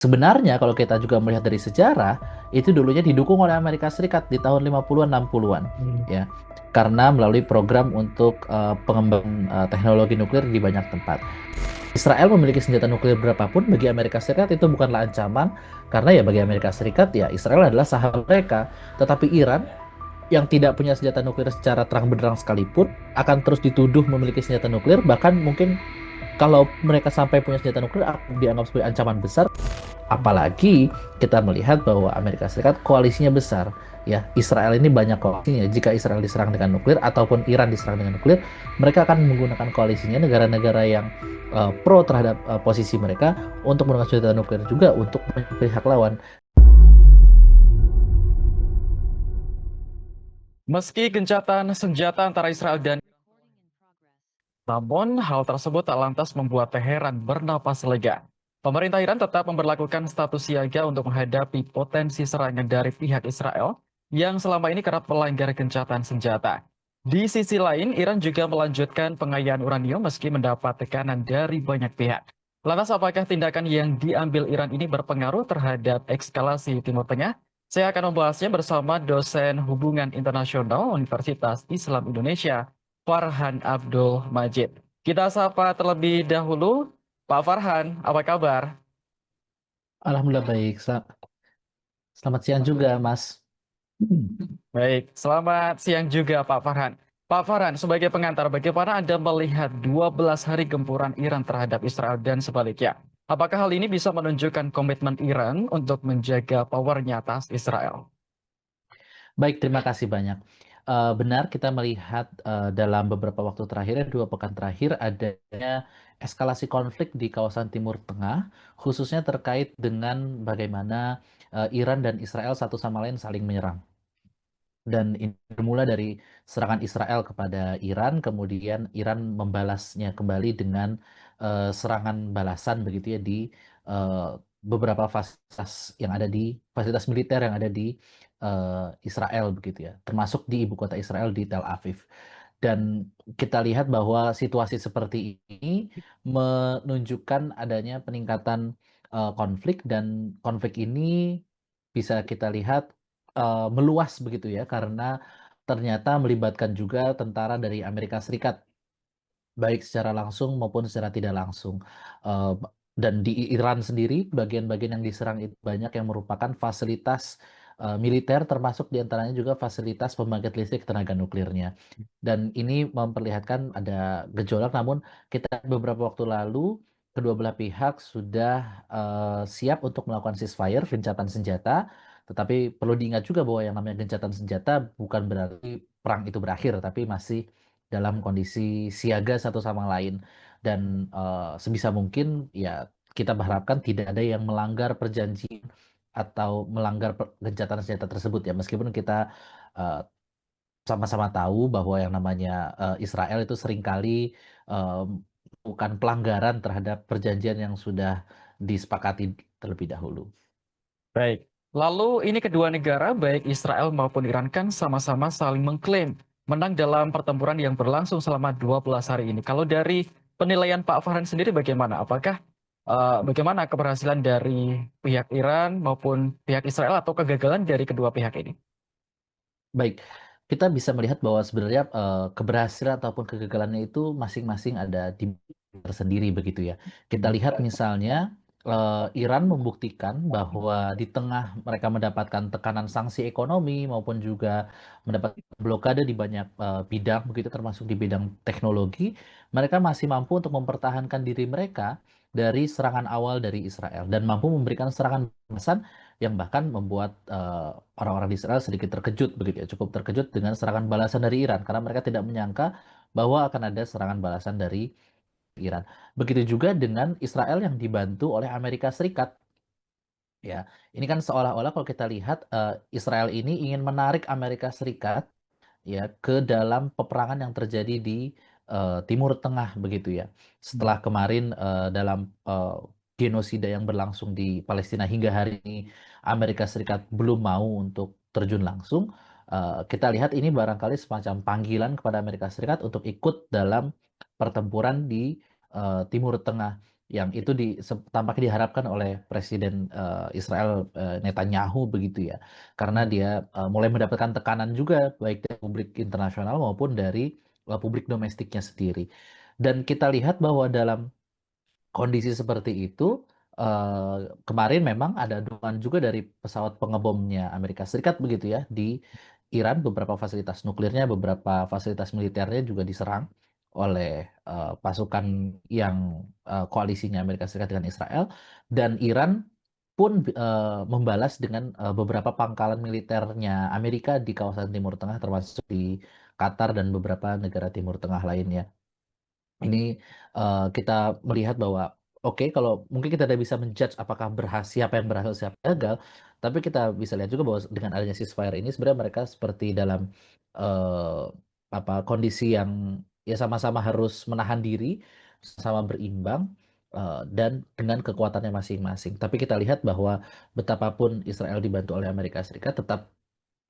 Sebenarnya kalau kita juga melihat dari sejarah, itu dulunya didukung oleh Amerika Serikat di tahun 50-an 60-an Hmm. ya. Karena melalui program untuk pengembangan teknologi nuklir di banyak tempat. Israel memiliki senjata nuklir berapapun bagi Amerika Serikat itu bukanlah ancaman karena ya bagi Amerika Serikat ya Israel adalah sahabat mereka. Tetapi Iran yang tidak punya senjata nuklir secara terang benderang sekalipun akan terus dituduh memiliki senjata nuklir, bahkan mungkin kalau mereka sampai punya senjata nuklir akan dianggap sebagai ancaman besar. Apalagi kita melihat bahwa Amerika Serikat koalisinya besar, ya. Israel ini banyak koalisinya. Jika Israel diserang dengan nuklir ataupun Iran diserang dengan nuklir, mereka akan menggunakan koalisinya negara-negara yang pro terhadap posisi mereka untuk menggunakan senjata nuklir juga untuk pihak lawan. Meski gencatan senjata antara Israel dan namun, hal tersebut tak lantas membuat Teheran bernapas lega. Pemerintah Iran tetap memberlakukan status siaga untuk menghadapi potensi serangan dari pihak Israel yang selama ini kerap melanggar gencatan senjata. Di sisi lain, Iran juga melanjutkan pengayaan uranium meski mendapat tekanan dari banyak pihak. Lantas, apakah tindakan yang diambil Iran ini berpengaruh terhadap eskalasi Timur Tengah? Saya akan membahasnya bersama dosen hubungan internasional Universitas Islam Indonesia, Farhan Abdul Majid. Kita sapa terlebih dahulu, Pak Farhan, apa kabar? Alhamdulillah baik. Selamat siang juga, Mas. Baik, selamat siang juga Pak Farhan. Pak Farhan, sebagai pengantar, bagaimana Anda melihat 12 hari gempuran Iran terhadap Israel dan sebaliknya? Apakah hal ini bisa menunjukkan komitmen Iran untuk menjaga powernya atas Israel? Baik, terima kasih banyak. Benar kita melihat dalam beberapa waktu terakhir, 2 pekan terakhir, adanya eskalasi konflik di kawasan Timur Tengah, khususnya terkait dengan bagaimana Iran dan Israel satu sama lain saling menyerang. Dan ini bermula dari serangan Israel kepada Iran, kemudian Iran membalasnya kembali dengan serangan balasan begitu ya di eh, beberapa fasilitas yang ada di fasilitas militer yang ada di Israel begitu ya, termasuk di ibu kota Israel di Tel Aviv. Dan kita lihat bahwa situasi seperti ini menunjukkan adanya peningkatan konflik, dan konflik ini bisa kita lihat meluas begitu ya, karena ternyata melibatkan juga tentara dari Amerika Serikat baik secara langsung maupun secara tidak langsung. Eh, dan di Iran sendiri, bagian-bagian yang diserang itu banyak yang merupakan fasilitas militer, termasuk diantaranya juga fasilitas pembangkit listrik tenaga nuklirnya. Dan ini memperlihatkan ada gejolak, namun kita beberapa waktu lalu kedua belah pihak sudah siap untuk melakukan ceasefire, gencatan senjata. Tetapi perlu diingat juga bahwa yang namanya gencatan senjata bukan berarti perang itu berakhir, tapi masih dalam kondisi siaga satu sama lain. Dan sebisa mungkin ya kita berharapkan tidak ada yang melanggar perjanjian atau melanggar gencatan senjata tersebut ya, meskipun kita eh, sama-sama tahu bahwa yang namanya Israel itu seringkali eh, melakukan pelanggaran terhadap perjanjian yang sudah disepakati terlebih dahulu. Baik. Lalu ini kedua negara, baik Israel maupun Iran kan sama-sama saling mengklaim menang dalam pertempuran yang berlangsung selama 12 hari ini. Kalau dari penilaian Pak Farhan sendiri bagaimana? Apakah bagaimana keberhasilan dari pihak Iran maupun pihak Israel atau kegagalan dari kedua pihak ini? Baik, kita bisa melihat bahwa sebenarnya keberhasilan ataupun kegagalannya itu masing-masing ada di tersendiri begitu ya. Kita Hmm. lihat misalnya Iran membuktikan bahwa di tengah mereka mendapatkan tekanan sanksi ekonomi maupun juga mendapat blokade di banyak bidang begitu, termasuk di bidang teknologi, mereka masih mampu untuk mempertahankan diri mereka dari serangan awal dari Israel dan mampu memberikan serangan balasan yang bahkan membuat orang-orang di Israel sedikit terkejut begitu ya, cukup terkejut dengan serangan balasan dari Iran karena mereka tidak menyangka bahwa akan ada serangan balasan dari Iran. Begitu juga dengan Israel yang dibantu oleh Amerika Serikat. Ya, ini kan seolah-olah kalau kita lihat Israel ini ingin menarik Amerika Serikat ya ke dalam peperangan yang terjadi di Timur Tengah begitu ya. Setelah kemarin dalam genosida yang berlangsung di Palestina hingga hari ini Amerika Serikat belum mau untuk terjun langsung. Kita lihat ini barangkali semacam panggilan kepada Amerika Serikat untuk ikut dalam pertempuran di Timur Tengah. yang itu tampaknya diharapkan oleh Presiden Israel Netanyahu begitu ya, karena dia mulai mendapatkan tekanan juga baik dari publik internasional maupun dari publik domestiknya sendiri. Dan kita lihat bahwa dalam kondisi seperti itu, kemarin memang ada dugaan juga dari pesawat pengebomnya Amerika Serikat begitu ya di Iran, beberapa fasilitas nuklirnya, beberapa fasilitas militernya juga diserang oleh pasukan yang koalisinya Amerika Serikat dengan Israel, dan Iran pun membalas dengan beberapa pangkalan militernya Amerika di kawasan Timur Tengah termasuk di Qatar dan beberapa negara Timur Tengah lainnya. Ini kita melihat bahwa oke, kalau mungkin kita tidak bisa menjudge apakah berhasil, siapa yang berhasil siapa yang gagal, tapi kita bisa lihat juga bahwa dengan adanya ceasefire ini sebenarnya mereka seperti dalam eh, kondisi yang ya sama-sama harus menahan diri, sama berimbang, dan dengan kekuatannya masing-masing. Tapi kita lihat bahwa betapapun Israel dibantu oleh Amerika Serikat, tetap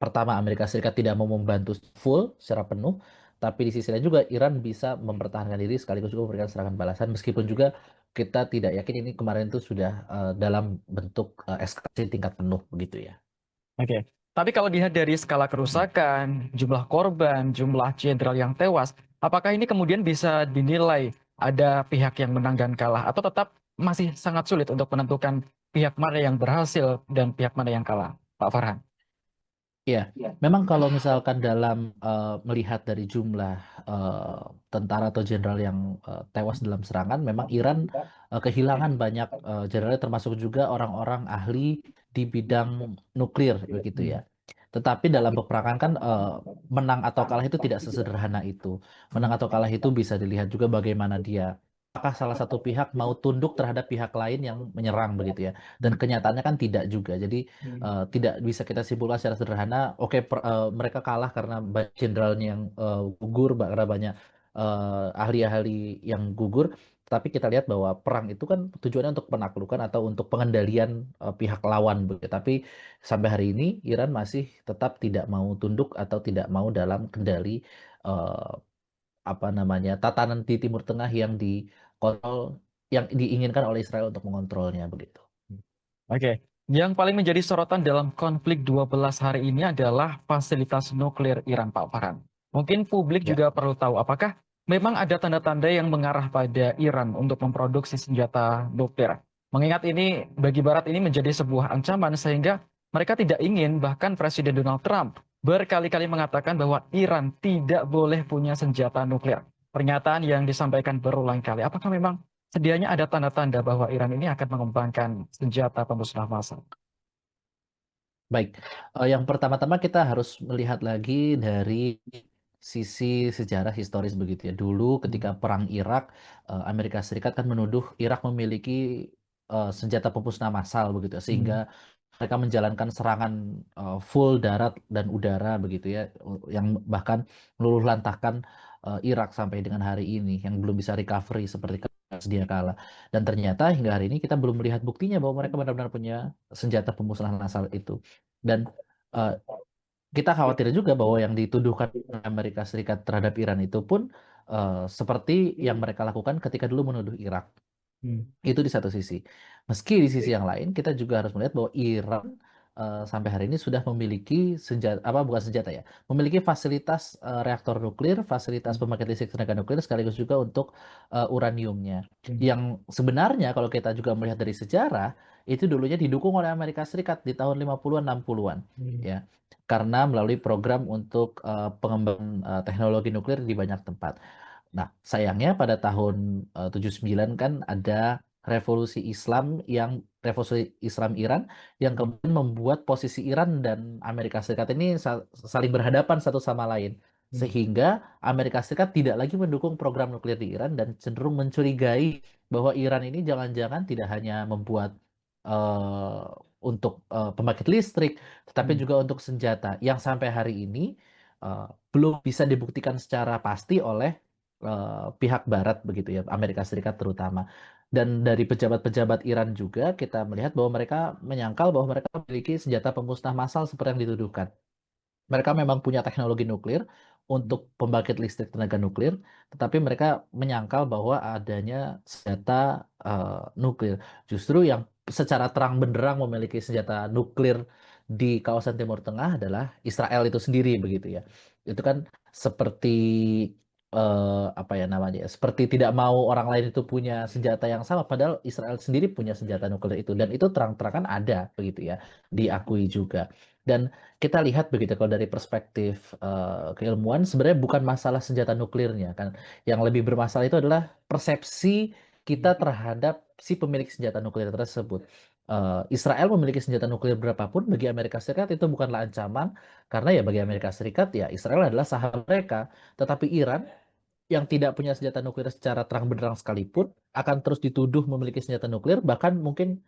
pertama Amerika Serikat tidak mau membantu full secara penuh, tapi di sisi lain juga Iran bisa mempertahankan diri sekaligus juga memberikan serangan balasan meskipun juga kita tidak yakin ini kemarin itu sudah dalam bentuk eskalasi tingkat penuh begitu ya. Oke. Tapi kalau dilihat dari skala kerusakan, jumlah korban, jumlah jenderal yang tewas, apakah ini kemudian bisa dinilai ada pihak yang menang dan kalah, atau tetap masih sangat sulit untuk menentukan pihak mana yang berhasil dan pihak mana yang kalah, Pak Farhan? Iya, memang kalau misalkan dalam melihat dari jumlah eh, tentara atau jenderal yang tewas dalam serangan, memang Iran kehilangan banyak jenderalnya termasuk juga orang-orang ahli di bidang nuklir begitu ya. Tetapi dalam peperangan kan menang atau kalah itu tidak sesederhana itu. Menang atau kalah itu bisa dilihat juga bagaimana dia apakah salah satu pihak mau tunduk terhadap pihak lain yang menyerang begitu ya. Dan kenyataannya kan tidak juga. Jadi tidak bisa kita simpulkan secara sederhana, oke mereka kalah karena banyak jenderalnya yang gugur, karena banyak ahli-ahli yang gugur. Tapi kita lihat bahwa perang itu kan tujuannya untuk penaklukan atau untuk pengendalian pihak lawan begitu. Tapi sampai hari ini Iran masih tetap tidak mau tunduk atau tidak mau dalam kendali eh, tatanan di Timur Tengah yang dikontrol, yang diinginkan oleh Israel untuk mengontrolnya begitu. Oke, yang paling menjadi sorotan dalam konflik 12 hari ini adalah fasilitas nuklir Iran, Pak Farhan. Mungkin publik Ya. juga perlu tahu apakah memang ada tanda-tanda yang mengarah pada Iran untuk memproduksi senjata nuklir. Mengingat ini bagi Barat ini menjadi sebuah ancaman sehingga mereka tidak ingin, bahkan Presiden Donald Trump berkali-kali mengatakan bahwa Iran tidak boleh punya senjata nuklir. Pernyataan yang disampaikan berulang kali. Apakah memang sedianya ada tanda-tanda bahwa Iran ini akan mengembangkan senjata pemusnah massal? Baik, yang pertama-tama kita harus melihat lagi dari sisi sejarah historis begitu ya. Dulu ketika Hmm. Perang Irak, Amerika Serikat kan menuduh Irak memiliki senjata pemusnah massal begitu ya, sehingga Hmm. mereka menjalankan serangan full darat dan udara begitu ya, yang bahkan meluluh lantahkan Irak sampai dengan hari ini, yang belum bisa recovery seperti sedia kala. Dan ternyata hingga hari ini kita belum melihat buktinya bahwa mereka benar-benar punya senjata pemusnahan massal itu. Dan eh, kita khawatir juga bahwa yang dituduhkan Amerika Serikat terhadap Iran itu pun seperti yang mereka lakukan ketika dulu menuduh Irak. Hmm. Itu di satu sisi. Meski di sisi yang lain kita juga harus melihat bahwa Iran sampai hari ini sudah memiliki senjata apa bukan senjata ya, memiliki fasilitas reaktor nuklir, fasilitas Hmm. pembangkit listrik tenaga nuklir sekaligus juga untuk uraniumnya. Hmm. Yang sebenarnya kalau kita juga melihat dari sejarah itu dulunya didukung oleh Amerika Serikat di tahun 50-an 60-an Hmm. ya. Karena melalui program untuk pengembangan teknologi nuklir di banyak tempat. Nah, sayangnya pada tahun 79 kan ada revolusi Islam Iran yang kemudian membuat posisi Iran dan Amerika Serikat ini saling berhadapan satu sama lain. Hmm. Sehingga Amerika Serikat tidak lagi mendukung program nuklir di Iran dan cenderung mencurigai bahwa Iran ini jangan-jangan tidak hanya membuat eh, untuk pembangkit listrik, tetapi Hmm. juga untuk senjata yang sampai hari ini eh, belum bisa dibuktikan secara pasti oleh pihak Barat begitu ya, Amerika Serikat terutama. Dan dari pejabat-pejabat Iran juga kita melihat bahwa mereka menyangkal bahwa mereka memiliki senjata pemusnah massal seperti yang dituduhkan. Mereka memang punya teknologi nuklir untuk pembangkit listrik tenaga nuklir, tetapi mereka menyangkal bahwa adanya senjata nuklir. Justru yang secara terang benderang memiliki senjata nuklir di kawasan Timur Tengah adalah Israel itu sendiri begitu ya. Itu kan seperti apa ya namanya, ya, seperti tidak mau orang lain itu punya senjata yang sama, padahal Israel sendiri punya senjata nuklir itu dan itu terang-terangan ada begitu ya, diakui juga. Dan kita lihat begitu kalau dari perspektif keilmuan sebenarnya bukan masalah senjata nuklirnya kan. Yang lebih bermasalah itu adalah persepsi kita terhadap si pemilik senjata nuklir tersebut. Israel memiliki senjata nuklir berapapun bagi Amerika Serikat itu bukanlah ancaman karena ya bagi Amerika Serikat ya Israel adalah sahabat mereka. Tetapi Iran yang tidak punya senjata nuklir secara terang benderang sekalipun akan terus dituduh memiliki senjata nuklir bahkan mungkin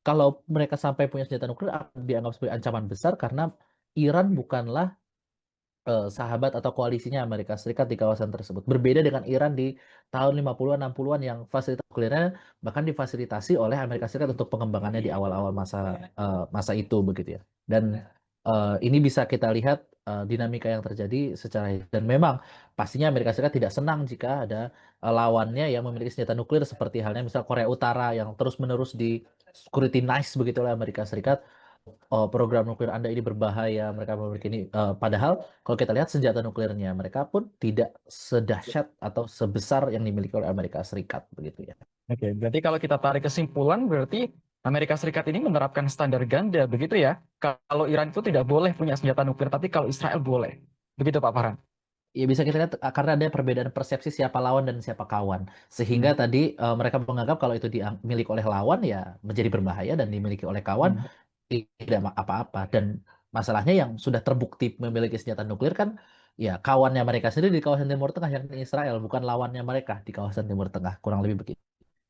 kalau mereka sampai punya senjata nuklir akan dianggap sebagai ancaman besar karena Iran bukanlah sahabat atau koalisinya Amerika Serikat di kawasan tersebut. Berbeda dengan Iran di tahun 50-an 60-an yang fasilitas nuklirnya bahkan difasilitasi oleh Amerika Serikat untuk pengembangannya di awal-awal masa itu begitu ya. Dan ini bisa kita lihat dinamika yang terjadi secara dan memang pastinya Amerika Serikat tidak senang jika ada lawannya yang memiliki senjata nuklir seperti halnya misal Korea Utara yang terus-menerus di scrutinize begitu oleh Amerika Serikat. Oh, program nuklir Anda ini berbahaya, mereka memiliki ini. Padahal kalau kita lihat senjata nuklirnya, mereka pun tidak sedahsyat atau sebesar yang dimiliki oleh Amerika Serikat, begitu ya. Oke, berarti kalau kita tarik kesimpulan, berarti Amerika Serikat ini menerapkan standar ganda, begitu ya? Kalau Iran itu tidak boleh punya senjata nuklir, tapi kalau Israel boleh. Begitu Pak Farhan? Ya bisa kita lihat karena ada perbedaan persepsi siapa lawan dan siapa kawan. Sehingga Hmm. tadi mereka menganggap kalau itu dimiliki oleh lawan ya menjadi berbahaya dan dimiliki oleh kawan Hmm. tidak apa-apa. Dan masalahnya yang sudah terbukti memiliki senjata nuklir kan ya kawannya mereka sendiri di kawasan Timur Tengah yakni Israel, bukan lawannya mereka di kawasan Timur Tengah. Kurang lebih begitu.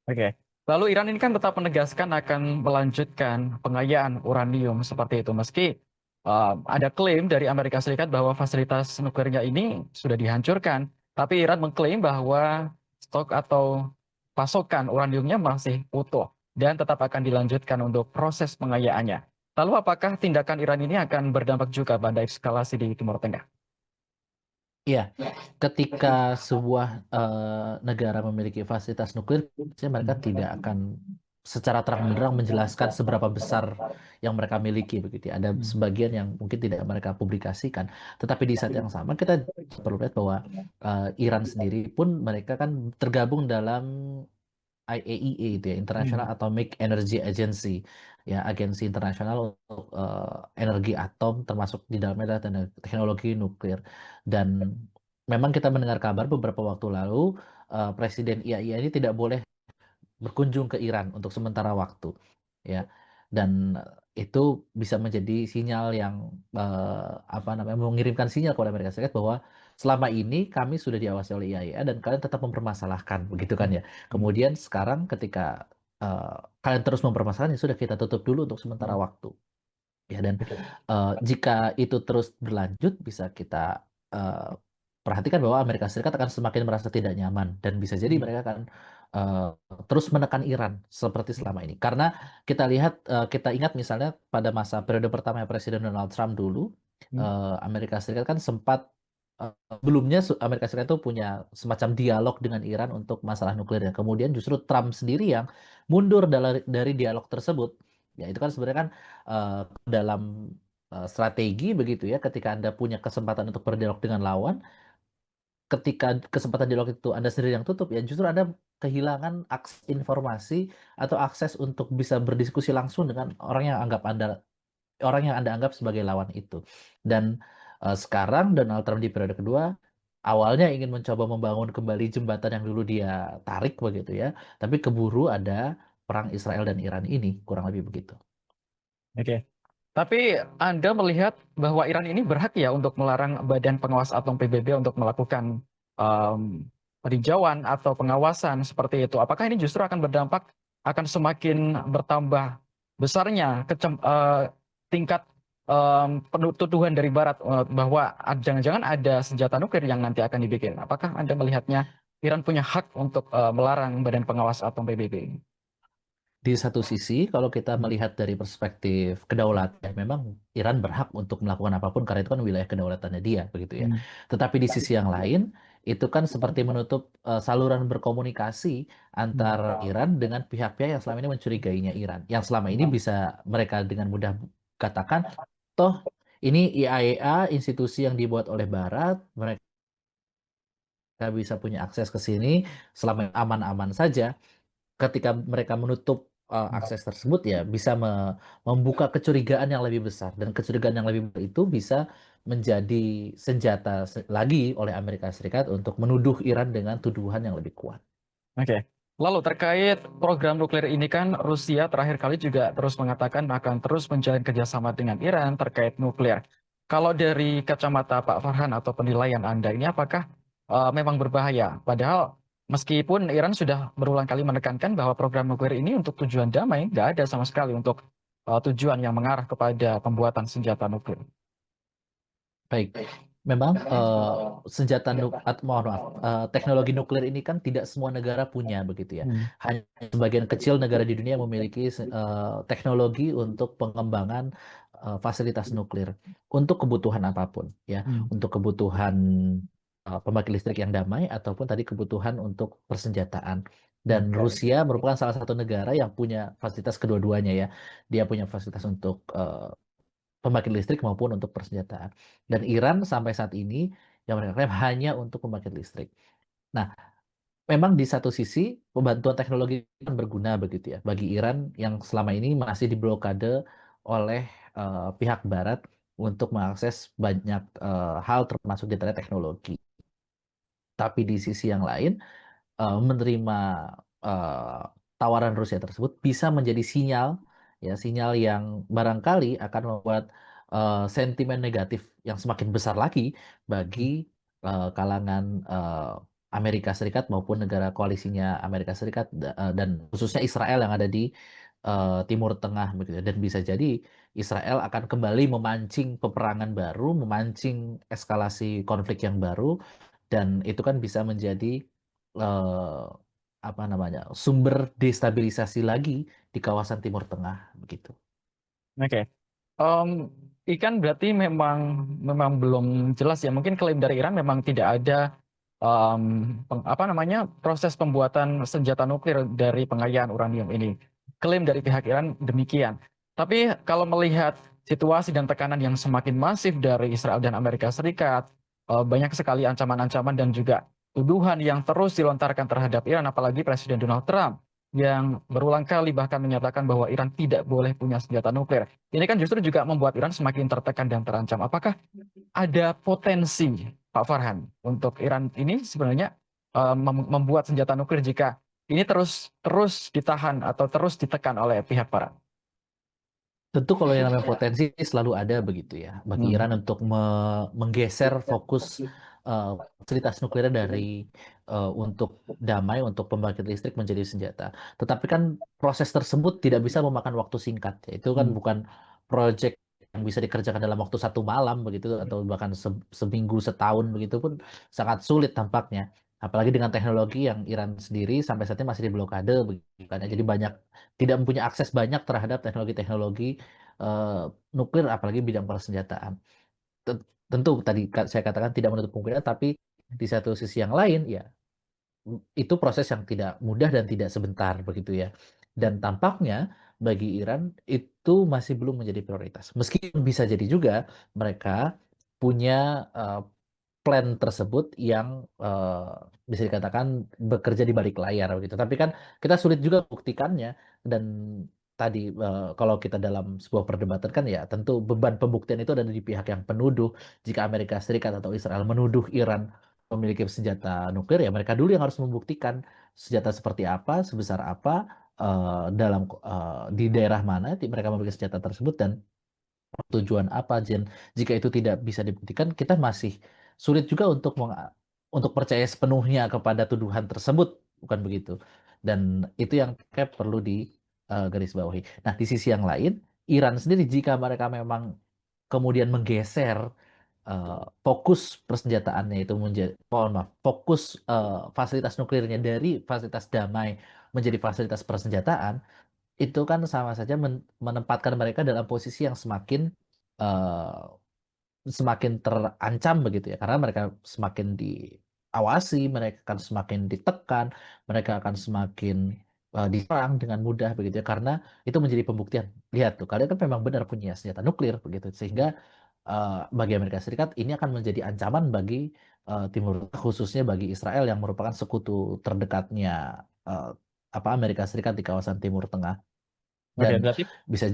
Oke. Lalu Iran ini kan tetap menegaskan akan melanjutkan pengayaan uranium seperti itu. Meski ada klaim dari Amerika Serikat bahwa fasilitas nuklirnya ini sudah dihancurkan. Tapi Iran mengklaim bahwa stok atau pasokan uraniumnya masih utuh dan tetap akan dilanjutkan untuk proses pengayaannya. Lalu apakah tindakan Iran ini akan berdampak juga pada eskalasi di Timur Tengah? Iya, ketika sebuah negara memiliki fasilitas nuklir, biasanya mereka tidak akan secara terang-benderang menjelaskan seberapa besar yang mereka miliki begitu ya. Ada sebagian yang mungkin tidak mereka publikasikan, tetapi di saat yang sama kita perlu lihat bahwa Iran sendiri pun mereka kan tergabung dalam IAEA itu ya, International Hmm. Atomic Energy Agency, ya agensi internasional untuk energi atom termasuk di dalamnya adalah teknologi nuklir. Dan memang kita mendengar kabar beberapa waktu lalu Presiden IAEA ini tidak boleh berkunjung ke Iran untuk sementara waktu, ya. Dan itu bisa menjadi sinyal yang apa namanya mengirimkan sinyal kepada Amerika Serikat bahwa selama ini kami sudah diawasi oleh IAEA dan kalian tetap mempermasalahkan, begitu kan ya. Kemudian sekarang ketika eh, kalian terus mempermasalahkan ya sudah kita tutup dulu untuk sementara waktu. Ya, dan jika itu terus berlanjut, bisa kita eh, perhatikan bahwa Amerika Serikat akan semakin merasa tidak nyaman dan bisa jadi mereka akan eh, terus menekan Iran seperti selama ini. Karena kita lihat, kita ingat misalnya pada masa periode pertama Presiden Donald Trump dulu, Amerika Serikat kan sempat eh, sebelumnya Amerika Serikat itu punya semacam dialog dengan Iran untuk masalah nuklirnya. Kemudian justru Trump sendiri yang mundur dari dialog tersebut. Ya itu kan sebenarnya kan dalam strategi begitu ya ketika Anda punya kesempatan untuk berdialog dengan lawan ketika kesempatan dialog itu Anda sendiri yang tutup ya justru Anda kehilangan akses informasi atau akses untuk bisa berdiskusi langsung dengan orang yang Anda anggap sebagai lawan itu. Dan sekarang Donald Trump di periode kedua awalnya ingin mencoba membangun kembali jembatan yang dulu dia tarik begitu ya, tapi keburu ada perang Israel dan Iran ini kurang lebih begitu. Oke. Tapi Anda melihat bahwa Iran ini berhak ya untuk melarang Badan Pengawas Atom PBB untuk melakukan em, peninjauan atau pengawasan seperti itu. Apakah ini justru akan berdampak akan semakin bertambah besarnya tingkat tuduhan dari Barat bahwa jangan-jangan ada senjata nuklir yang nanti akan dibikin. Apakah Anda melihatnya Iran punya hak untuk melarang Badan Pengawas Atom PBB? Di satu sisi, kalau kita Hmm. melihat dari perspektif kedaulatan, ya memang Iran berhak untuk melakukan apapun karena itu kan wilayah kedaulatannya dia, begitu ya. Hmm. Tetapi di sisi yang lain, itu kan seperti menutup saluran berkomunikasi Hmm. antara Iran dengan pihak-pihak yang selama ini mencurigainya Iran. Yang selama ini bisa mereka dengan mudah katakan, toh ini IAEA, institusi yang dibuat oleh Barat, mereka bisa punya akses ke sini selama aman-aman saja. Ketika mereka menutup akses tersebut ya bisa membuka kecurigaan yang lebih besar dan kecurigaan yang lebih besar itu bisa menjadi senjata lagi oleh Amerika Serikat untuk menuduh Iran dengan tuduhan yang lebih kuat. Oke. Lalu terkait program nuklir ini kan Rusia terakhir kali juga terus mengatakan akan terus menjalin kerjasama dengan Iran terkait nuklir. Kalau dari kacamata Pak Farhan atau penilaian Anda ini apakah memang berbahaya? Padahal meskipun Iran sudah berulang kali menekankan bahwa program nuklir ini untuk tujuan damai, nggak ada sama sekali untuk tujuan yang mengarah kepada pembuatan senjata nuklir. Baik, memang senjata mohon maaf, teknologi nuklir ini kan tidak semua negara punya begitu ya. Hmm. Hanya sebagian kecil negara di dunia memiliki teknologi untuk pengembangan fasilitas nuklir untuk kebutuhan apapun ya, Hmm. untuk kebutuhan pembangkit listrik yang damai ataupun tadi kebutuhan untuk persenjataan. Dan Hmm. Rusia merupakan salah satu negara yang punya fasilitas kedua-duanya ya. Dia punya fasilitas untuk pembangkit listrik maupun untuk persenjataan. Dan Iran sampai saat ini yang mereka klaim hanya untuk pembangkit listrik. Nah, memang di satu sisi pembantuan teknologi kan berguna begitu ya bagi Iran yang selama ini masih diblokade oleh pihak Barat untuk mengakses banyak hal termasuk di antaranya teknologi. Tapi di sisi yang lain menerima eh, tawaran Rusia tersebut bisa menjadi sinyal ya sinyal yang barangkali akan membuat sentimen negatif yang semakin besar lagi bagi kalangan Amerika Serikat maupun negara koalisinya Amerika Serikat dan khususnya Israel yang ada di Timur Tengah begitu ya. Dan bisa jadi Israel akan kembali memancing peperangan baru, memancing eskalasi konflik yang baru dan itu kan bisa menjadi eh, apa namanya sumber destabilisasi lagi di kawasan Timur Tengah begitu. Oke. Em, ikan berarti memang memang belum jelas ya. Mungkin klaim dari Iran memang tidak ada em, apa namanya proses pembuatan senjata nuklir dari pengayaan uranium ini. Klaim dari pihak Iran demikian. Tapi kalau melihat situasi dan tekanan yang semakin masif dari Israel dan Amerika Serikat, banyak sekali ancaman-ancaman dan juga tuduhan yang terus dilontarkan terhadap Iran, apalagi Presiden Donald Trump yang berulang kali bahkan menyatakan bahwa Iran tidak boleh punya senjata nuklir. Ini kan justru juga membuat Iran semakin tertekan dan terancam. Apakah ada potensi, Pak Farhan, untuk Iran ini sebenarnya membuat senjata nuklir jika ini terus terus ditahan atau terus ditekan oleh pihak Barat? Tentu kalau yang namanya potensi selalu ada begitu ya bagi Hmm. Iran untuk menggeser fokus fasilitas nuklirnya dari untuk damai untuk pembangkit listrik menjadi senjata. Tetapi kan proses tersebut tidak bisa memakan waktu singkat. Ya. Itu kan Hmm. bukan proyek yang bisa dikerjakan dalam waktu satu malam begitu atau bahkan seminggu setahun begitu pun sangat sulit tampaknya. Apalagi dengan teknologi yang Iran sendiri sampai saat ini masih diblokade begitu kan. Ya. Jadi banyak tidak mempunyai akses banyak terhadap teknologi-teknologi eh, nuklir apalagi bidang persenjataan. Tentu tadi saya katakan tidak menutup kemungkinan tapi di satu sisi yang lain ya itu proses yang tidak mudah dan tidak sebentar begitu ya. Dan tampaknya bagi Iran itu masih belum menjadi prioritas. Meskipun bisa jadi juga mereka punya eh, plan tersebut yang bisa dikatakan bekerja di balik layar gitu. Tapi kan kita sulit juga membuktikannya dan tadi kalau kita dalam sebuah perdebatan kan ya tentu beban pembuktian itu ada di pihak yang penuduh. Jika Amerika Serikat atau Israel menuduh Iran memiliki senjata nuklir ya mereka dulu yang harus membuktikan senjata seperti apa, sebesar apa dalam di daerah mana mereka memiliki senjata tersebut dan tujuan apa Jen jika itu tidak bisa dibuktikan kita masih sulit juga untuk percaya sepenuhnya kepada tuduhan tersebut bukan begitu dan itu yang kayak perlu di garis bawahi. Nah di sisi yang lain Iran sendiri jika mereka memang kemudian menggeser eh, fokus persenjataannya itu menjadi mohon maaf fokus fasilitas nuklirnya dari fasilitas damai menjadi fasilitas persenjataan itu kan sama saja menempatkan mereka dalam posisi yang eh, semakin terancam begitu ya, karena mereka semakin diawasi, mereka akan semakin ditekan, mereka akan semakin diserang dengan mudah begitu ya, karena itu menjadi pembuktian. Lihat tuh, kalian kan memang benar punya senjata nuklir begitu, sehingga bagi Amerika Serikat ini akan menjadi ancaman bagi Timur Tengah, khususnya bagi Israel yang merupakan sekutu terdekatnya eh, Amerika Serikat di kawasan Timur Tengah. Oke, Dan berarti bisa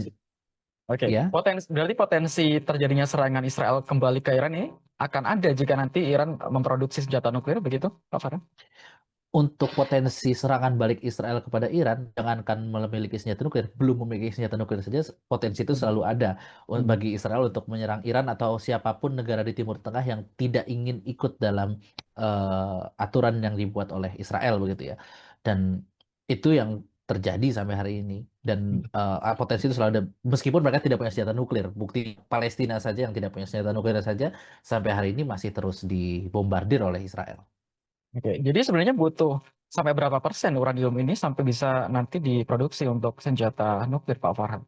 oke, ya, berarti potensi terjadinya serangan Israel kembali ke Iran ini akan ada jika nanti Iran memproduksi senjata nuklir begitu, Pak Farhan? untuk potensi serangan balik Israel kepada Iran, jangankan memiliki senjata nuklir, belum memiliki senjata nuklir saja, potensi itu Hmm. selalu ada Hmm. bagi Israel untuk menyerang Iran atau siapapun negara di Timur Tengah yang tidak ingin ikut dalam aturan yang dibuat oleh Israel begitu ya. Dan itu yang terjadi sampai hari ini. Dan potensi itu selalu ada, meskipun mereka tidak punya senjata nuklir. Bukti Palestina saja yang tidak punya senjata nuklir saja sampai hari ini masih terus dibombardir oleh Israel. Oke, jadi sebenarnya butuh sampai berapa persen uranium ini sampai bisa nanti diproduksi untuk senjata nuklir, Pak Farhan?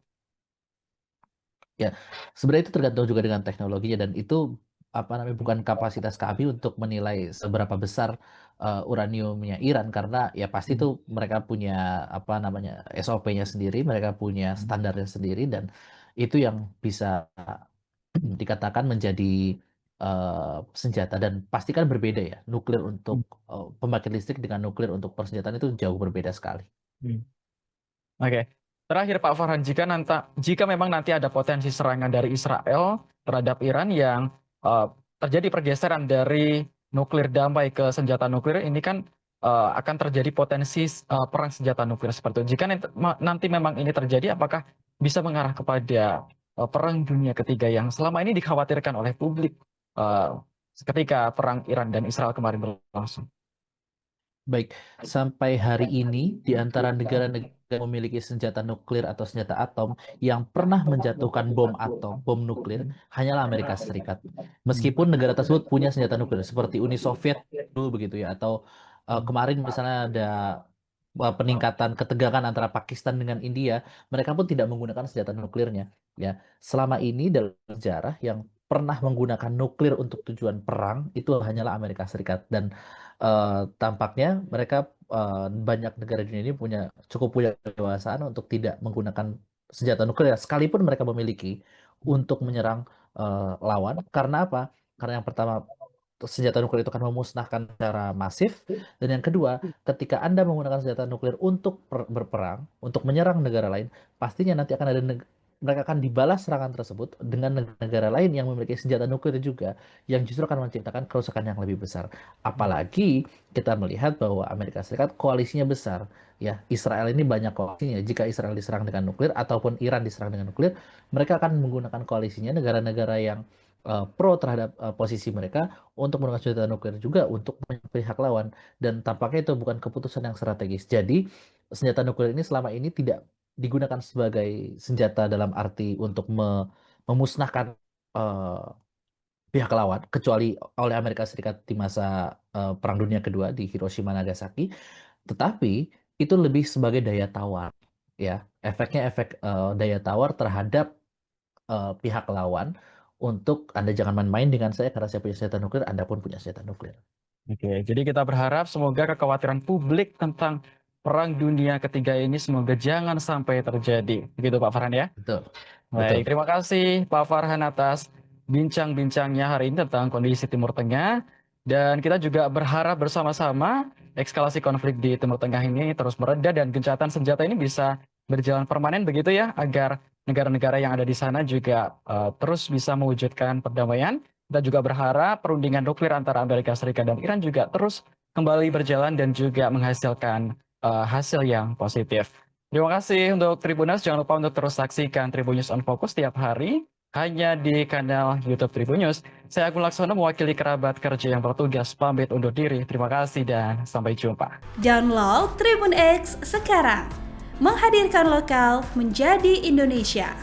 Ya, sebenarnya itu tergantung juga dengan teknologinya dan itu bukan kapasitas kami untuk menilai seberapa besar uraniumnya Iran karena ya pasti Hmm. itu mereka punya SOP-nya sendiri, mereka punya Hmm. standarnya sendiri dan itu yang bisa dikatakan menjadi senjata dan pasti kan berbeda ya. Nuklir untuk pembangkit listrik dengan nuklir untuk persenjataan itu jauh berbeda sekali. Hmm. Oke. Terakhir Pak Farhan, jika memang nanti ada potensi serangan dari Israel terhadap Iran yang eh, terjadi pergeseran dari nuklir damai ke senjata nuklir, ini kan akan terjadi potensi perang senjata nuklir seperti itu. Jika nanti memang ini terjadi, apakah bisa mengarah kepada perang dunia ketiga yang selama ini dikhawatirkan oleh publik eh, ketika perang Iran dan Israel kemarin berlangsung? Baik, sampai hari ini di antara negara-negara yang memiliki senjata nuklir atau senjata atom yang pernah menjatuhkan bom atom, bom nuklir, hanyalah Amerika Serikat. Hmm. Meskipun negara tersebut punya senjata nuklir seperti Uni Soviet dulu begitu ya, atau kemarin misalnya ada peningkatan ketegangan antara Pakistan dengan India, mereka pun tidak menggunakan senjata nuklirnya. Ya, selama ini dalam sejarah yang pernah menggunakan nuklir untuk tujuan perang itu hanyalah Amerika Serikat dan tampaknya mereka banyak negara di dunia ini cukup punya kedewasaan untuk tidak menggunakan senjata nuklir sekalipun mereka memiliki untuk menyerang lawan. Karena apa? Karena yang pertama senjata nuklir itu akan memusnahkan secara masif dan yang kedua, ketika Anda menggunakan senjata nuklir untuk berperang, untuk menyerang negara lain, pastinya nanti akan ada mereka akan dibalas serangan tersebut dengan negara lain yang memiliki senjata nuklir juga yang justru akan menciptakan kerusakan yang lebih besar. Apalagi kita melihat bahwa Amerika Serikat koalisinya besar. Ya, Israel ini banyak koalisinya. Jika Israel diserang dengan nuklir ataupun Iran diserang dengan nuklir, mereka akan menggunakan koalisinya negara-negara yang pro terhadap posisi mereka untuk menggunakan senjata nuklir juga untuk pihak lawan. Dan tampaknya itu bukan keputusan yang strategis. Jadi, senjata nuklir ini selama ini tidak digunakan sebagai senjata dalam arti untuk memusnahkan eh, pihak lawan kecuali oleh Amerika Serikat di masa Perang Dunia Kedua di Hiroshima Nagasaki, tetapi itu lebih sebagai daya tawar ya. Efeknya efek daya tawar terhadap pihak lawan untuk Anda jangan main-main dengan saya karena saya punya senjata nuklir, Anda pun punya senjata nuklir. Oke, jadi kita berharap semoga kekhawatiran publik tentang Perang Dunia Ketiga ini semoga jangan sampai terjadi. Begitu Pak Farhan ya. Betul. Betul. Baik, terima kasih Pak Farhan atas bincang-bincangnya hari ini tentang kondisi Timur Tengah. Dan kita juga berharap bersama-sama eskalasi konflik di Timur Tengah ini terus mereda dan gencatan senjata ini bisa berjalan permanen begitu ya, agar negara-negara yang ada di sana juga terus bisa mewujudkan perdamaian. Kita juga berharap perundingan nuklir antara Amerika Serikat dan Iran juga terus kembali berjalan dan juga menghasilkan hasil yang positif. Terima kasih untuk Tribuners. Jangan lupa untuk terus saksikan Tribunnews on Focus setiap hari hanya di kanal YouTube Tribunnews. Saya Agung Laksono mewakili kerabat kerja yang bertugas pamit undur diri. Terima kasih dan sampai jumpa. Download Tribun X sekarang. Menghadirkan lokal menjadi Indonesia.